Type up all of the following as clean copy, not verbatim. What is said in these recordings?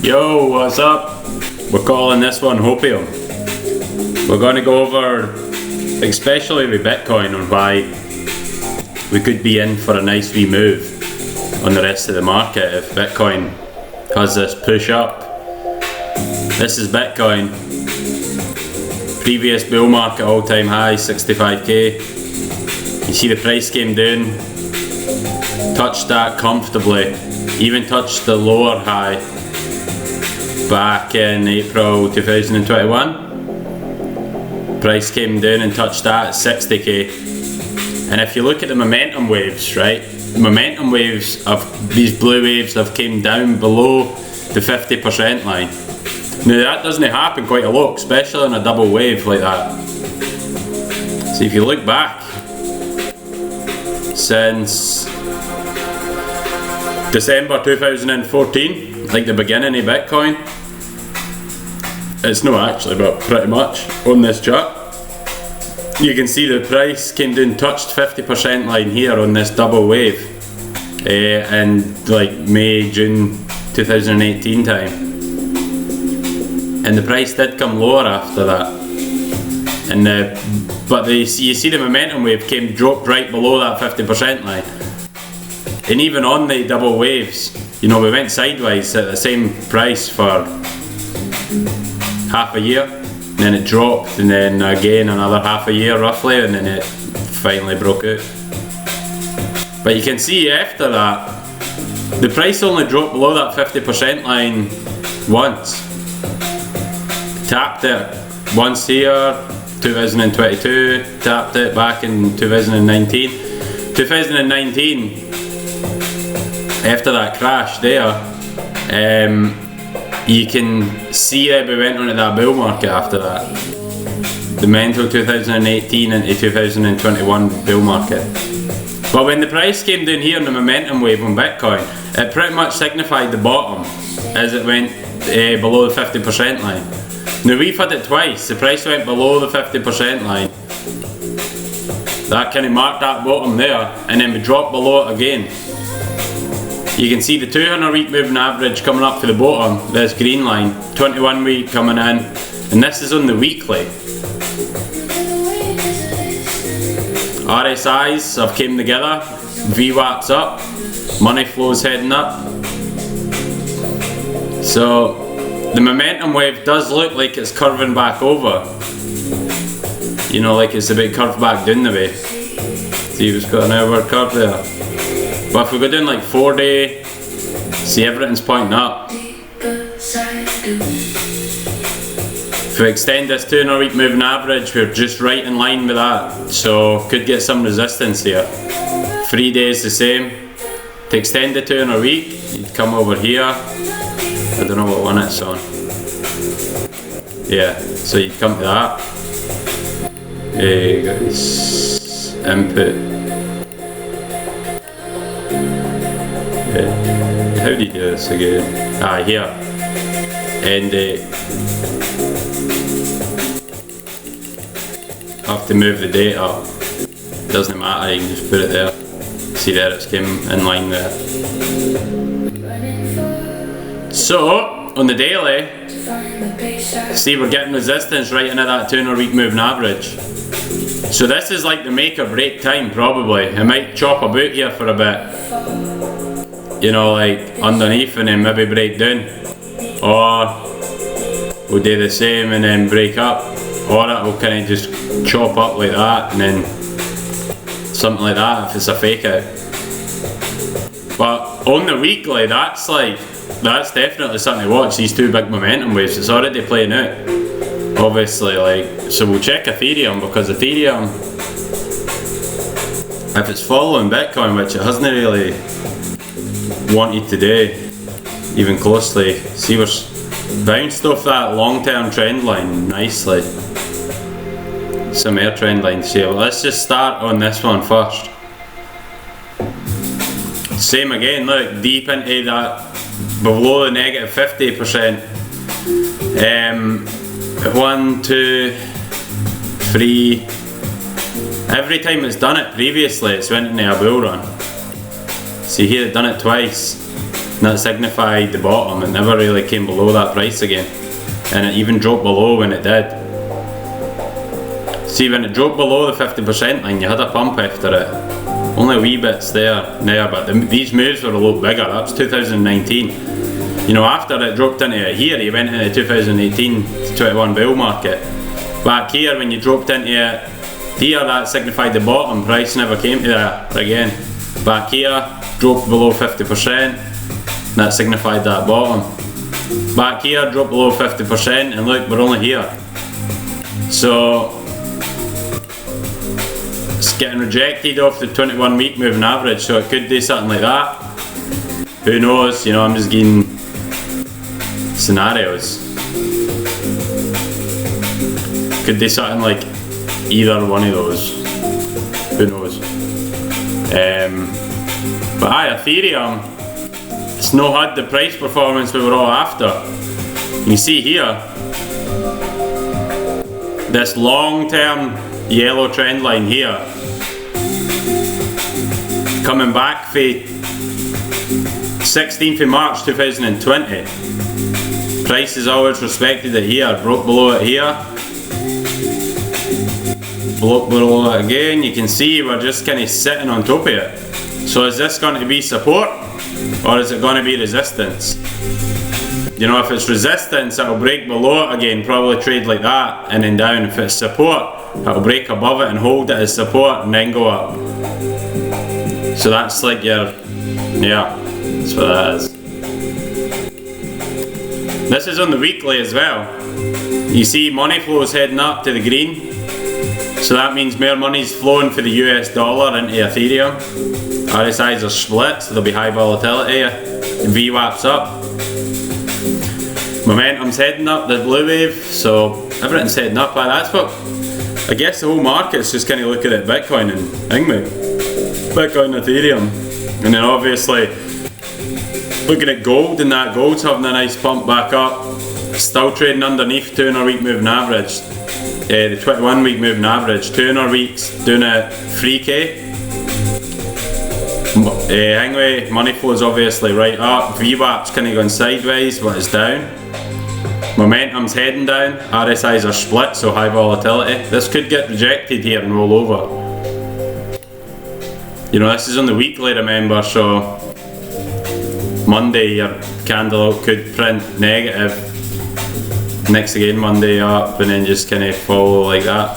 Yo, what's up? We're calling this one hopium. We're going to go over, especially with Bitcoin, on why we could be in for a nice wee move on the rest of the market if Bitcoin has this push up. This is Bitcoin. Previous bull market all-time high, 65k. You see the price came down, touched that comfortably, even touched the lower high back in April 2021. Price came down and touched that at 60k. And if you look at the momentum waves, right, the momentum waves of these blue waves have came down below the 50% line. Now that doesn't happen quite a lot, especially on a double wave like that. So if you look back, since December 2014, like the beginning of Bitcoin, it's not actually, but pretty much on this chart, you can see the price came down, touched 50% line here on this double wave in like May, June 2018 time, and the price did come lower after that. And you see the momentum wave dropped right below that 50% line, and even on the double waves, you know, we went sideways at the same price for half a year, and then it dropped, and then again another half a year roughly, and then it finally broke out. But you can see after that, the price only dropped below that 50% line once. Tapped it once here, 2022, tapped it back in 2019. 2019, after that crash there, you can see that we went onto that bull market after that. The mental 2018 into 2021 bull market. But when the price came down here in the momentum wave on Bitcoin, it pretty much signified the bottom as it went below the 50% line. Now we've had it twice. The price went below the 50% line. That kind of marked that bottom there, and then we dropped below it again. You can see the 200 week moving average coming up to the bottom, this green line, 21 week coming in, and this is on the weekly. RSIs have came together, VWAP's up, money flows heading up. So the momentum wave does look like it's curving back over. You know, like it's a bit curved back down the way. See, we've got an outward curve there. But if we go down like 4 day, see everything's pointing up. If we extend this 200 week moving average, we're just right in line with that. So could get some resistance here. 3 days the same. To extend the 200 week, you'd come over here. I don't know what one it's on. Yeah, so you'd come to that. You got this input. How do you do this again? Here. And have to move the date up. Doesn't matter, you can just put it there. See there, it's came in line there. So, on the daily, see we're getting resistance right into that 200 week moving average. So this is like the make or break time probably. It might chop about here for a bit. You know, like underneath, and then maybe break down, or we'll do the same and then break up, or it will kind of just chop up like that, and then something like that if it's a fake out. But on the weekly, that's definitely something to watch. These two big momentum waves, it's already playing out, obviously. Like, so we'll check Ethereum, because Ethereum, if it's following Bitcoin, which it hasn't really wanted to do even closely, see we're bounced off that long-term trend line nicely, some air trend lines here. Well, let's just start on this one first. Same again, look, deep into that, below the negative 50%. 1, 2, 3. Every time it's done it previously, it's went into a bull run. See here, it's done it twice. and that signified the bottom. It never really came below that price again, and it even dropped below when it did. See, when it dropped below the 50% line, you had a pump after it. Only wee bits there, but these moves were a lot bigger. That was 2019. You know, after it dropped into it here, you went into the 2018 to 21 bull market. Back here, when you dropped into it here, that signified the bottom. Price never came to that again. Back here, dropped below 50%, that signified that bottom. Back here, dropped below 50%, and look, we're only here. So, it's getting rejected off the 21 week moving average, so it could do something like that. Who knows, you know, I'm just getting scenarios. Could do something like either one of those. Who knows? But aye, Ethereum, it's no had the price performance we were all after. You see here, this long term yellow trend line here, coming back for 16th of March 2020. Price is always respected it here, broke below it here, broke below it again. You can see we're just kind of sitting on top of it. So is this going to be support, or is it going to be resistance? You know, if it's resistance, it'll break below it again, probably trade like that, and then down. If it's support, it'll break above it and hold it as support, and then go up. So that's like your, yeah, that's what that is. This is on the weekly as well. You see money flows heading up to the green. So that means more money's flowing for the US dollar into Ethereum. RSIs are split, so there'll be high volatility. VWAP's up. Momentum's heading up, the blue wave, so everything's heading up. That's what, I guess the whole market's just kind of looking at Bitcoin and Bitcoin, Ethereum. And then obviously looking at gold, and that gold's having a nice pump back up. Still trading underneath 200 week moving average. The 21 week moving average. 200 weeks doing a 3k. Anyway, money flow is obviously right up. VWAP's kind of going sideways, but it's down. Momentum's heading down. RSIs are split, so high volatility. This could get rejected here and roll over. You know, this is on the weekly, remember, so Monday your candle could print negative. Next again Monday up, and then just kind of follow like that.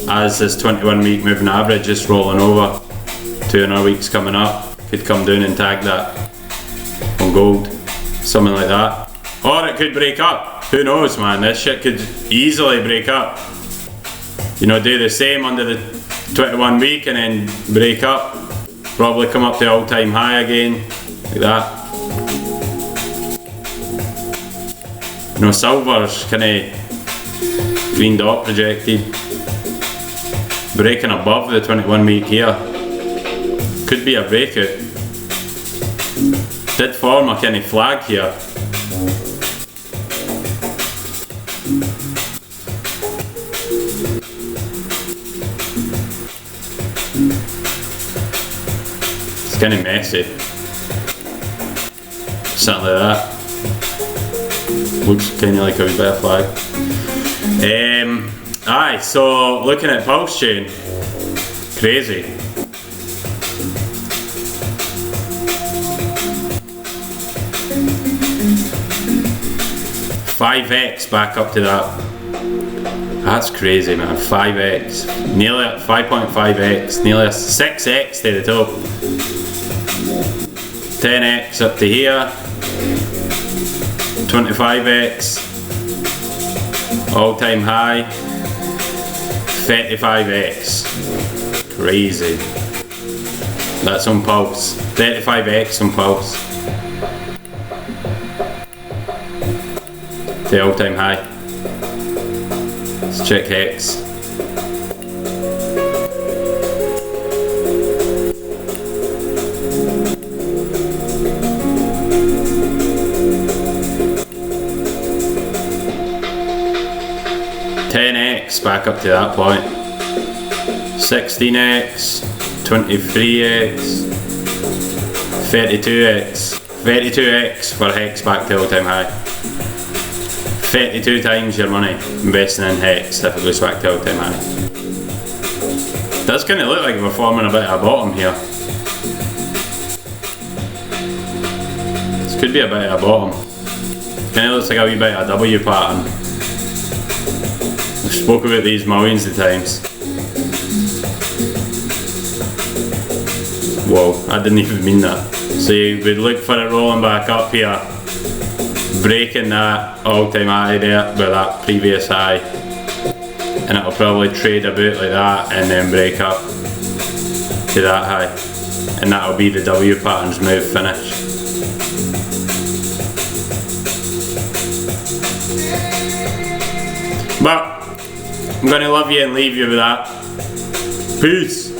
As this 21 week moving average just rolling over. 200 weeks coming up, could come down and tag that on gold, something like that. Or it could break up, who knows, man. This shit could easily break up. You know, do the same under the 21 week and then break up, probably come up to all-time high again, like that. You know, silver's kind of green dot projected, breaking above the 21 week here. Could be a breakout. Did form a kind of flag here. It's kind of messy. Something like that. Looks kind of like a wee bit of flag. Aye, so looking at pulse chain, crazy. 5x back up to that. That's crazy, man. 5x, nearly 5.5x, nearly 6x to the top. 10x up to here. 25x, all-time high. 35x, crazy. That's on pulse. 35x on pulse. The all-time high. Let's check Hex. $10x back up to that point. 16x, 23x, 32x. 32x for hex back to all-time high. 32 times your money investing in hex if it goes back to all-time high. Does kind of look like we're forming a bit of a bottom here. This could be a bit of a bottom. Kind of looks like a wee bit of a W pattern. We've spoke about these millions of times. Whoa, I didn't even mean that. So you would look for it rolling back up here, breaking that all-time high there with that previous high, and it'll probably trade about like that and then break up to that high, and that'll be the W pattern's move finish. But I'm gonna love you and leave you with that. Peace.